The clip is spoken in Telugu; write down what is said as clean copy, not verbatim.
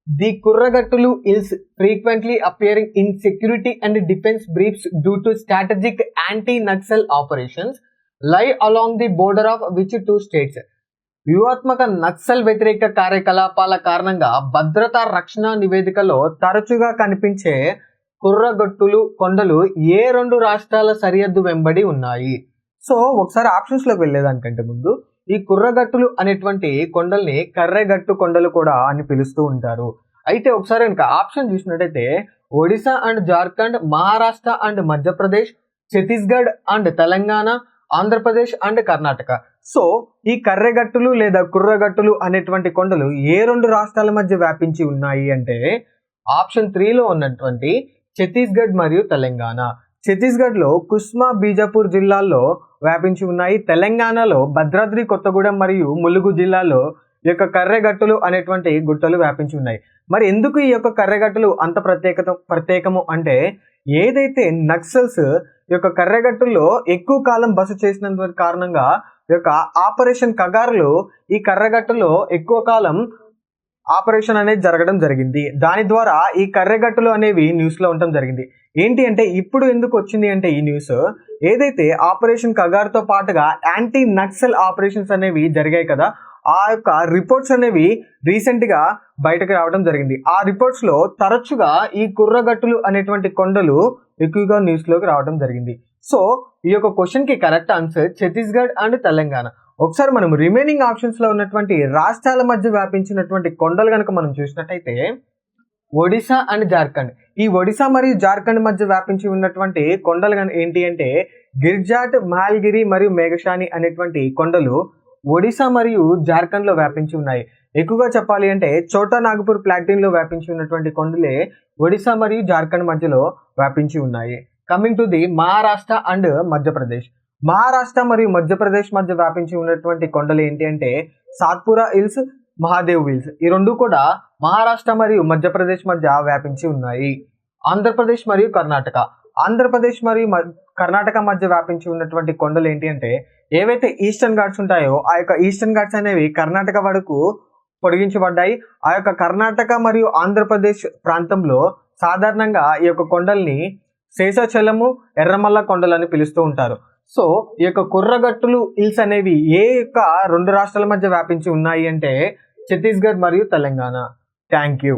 ది కుర్రగట్టులు hills frequently appearing in security and defense briefs due to strategic anti-Naxal operations lie along the border of which two states? వ్యూహాత్మక నక్సల్ వ్యతిరేక కార్యకలాపాల కారణంగా భద్రతా రక్షణ నివేదికలో తరచుగా కనిపించే కుర్రగట్టులు కొండలు ఏ రెండు రాష్ట్రాల సరిహద్దు వెంబడి ఉన్నాయి? సో ఒకసారి ఆప్షన్స్లోకి వెళ్ళేదానికంటే ముందు ఈ కుర్రగట్టులు అనేటువంటి కొండల్ని కర్రెగట్టు కొండలు కూడా అని పిలుస్తూ ఉంటారు. అయితే ఒకసారి కనుక ఆప్షన్ చూసినట్టయితే Odisha and Jharkhand, Maharashtra and Madhya Pradesh, Chhattisgarh and Telangana, Andhra Pradesh and Karnataka. So ఈ కర్రెగట్టులు లేదా కుర్రగట్టులు అనేటువంటి కొండలు ఏ రెండు రాష్ట్రాల మధ్య వ్యాపించి ఉన్నాయి అంటే ఆప్షన్ 3లో ఉన్నటువంటి ఛత్తీస్గఢ్ మరియు తెలంగాణ. ఛత్తీస్గఢ్లో కుస్మా, బీజాపూర్ జిల్లాల్లో వ్యాపించి ఉన్నాయి. తెలంగాణలో భద్రాద్రి కొత్తగూడెం మరియు ములుగు జిల్లాలో ఈ యొక్క కర్రెగట్టులు అనేటువంటి గుట్టలు వ్యాపించి ఉన్నాయి. మరి ఎందుకు ఈ యొక్క కర్రెగట్టులు అంత ప్రత్యేకము అంటే ఏదైతే నక్సల్స్ ఈ యొక్క కర్రెగట్టుల్లో ఎక్కువ కాలం బస చేసినందుకు కారణంగా ఈ యొక్క ఆపరేషన్ కగారులో ఈ కర్రెగట్టులో ఎక్కువ కాలం ఆపరేషన్ అనేది జరగడం జరిగింది. దాని ద్వారా ఈ కర్రెగట్టులు అనేవి న్యూస్లో ఉండటం జరిగింది. ఏంటి అంటే ఇప్పుడు ఎందుకు వచ్చింది అంటే ఈ న్యూస్ ఏదైతే ఆపరేషన్ కగార్తో పాటుగా యాంటీ నక్సల్ ఆపరేషన్స్ అనేవి జరిగాయి కదా, ఆ యొక్క రిపోర్ట్స్ అనేవి రీసెంట్గా బయటకు రావడం జరిగింది. ఆ రిపోర్ట్స్లో తరచుగా ఈ కుర్రగట్టులు అనేటువంటి కొండలు ఎక్కువగా న్యూస్లోకి రావడం జరిగింది. సో ఈ యొక్క క్వశ్చన్కి correct answer Chhattisgarh and Telangana. ఒకసారి మనం రిమైనింగ్ ఆప్షన్స్లో ఉన్నటువంటి రాష్ట్రాల మధ్య వ్యాపించినటువంటి కొండలు కనుక మనం చూసినట్టయితే ఒడిశా అండ్ జార్ఖండ్. ఈ ఒడిశా మరియు జార్ఖండ్ మధ్య వ్యాపించి ఉన్నటువంటి కొండలు ఏంటి అంటే గిర్జాట్, మహల్గిరి మరియు మేఘషాని అనేటువంటి కొండలు ఒడిశా మరియు జార్ఖండ్లో వ్యాపించి ఉన్నాయి. ఎక్కువగా చెప్పాలి అంటే చోటా నాగపూర్ ప్లాటిన్లో వ్యాపించి ఉన్నటువంటి కొండలే ఒడిశా మరియు జార్ఖండ్ మధ్యలో వ్యాపించి ఉన్నాయి. Coming to the Maharashtra and Madhya Pradesh. Maharashtra మరియు మధ్యప్రదేశ్ మధ్య వ్యాపించి ఉన్నటువంటి కొండలు ఏంటి అంటే సాత్పురా హిల్స్, మహాదేవ్ హిల్స్. ఈ రెండు కూడా మహారాష్ట్ర మరియు మధ్యప్రదేశ్ మధ్య వ్యాపించి ఉన్నాయి. ఆంధ్రప్రదేశ్ మరియు కర్ణాటక. ఆంధ్రప్రదేశ్ మరియు కర్ణాటక మధ్య వ్యాపించి ఉన్నటువంటి కొండలు ఏంటి అంటే ఏవైతే ఈస్టర్న్ ఘాట్స్ ఉంటాయో ఆ యొక్క ఈస్టర్న్ ఘాట్స్ అనేవి కర్ణాటక వరకు పొడిగించబడ్డాయి. ఆ యొక్క కర్ణాటక మరియు ఆంధ్రప్రదేశ్ ప్రాంతంలో సాధారణంగా ఈ యొక్క కొండల్ని శేషాచలము, ఎర్రమల్ల కొండలు అని పిలుస్తూ ఉంటారు. సో ఈ యొక్క కుర్రగట్టులు హిల్స్ అనేవి ఏ యొక్క రెండు రాష్ట్రాల మధ్య వ్యాపించి ఉన్నాయి అంటే ఛత్తీస్గఢ్ మరియు తెలంగాణ. Thank you.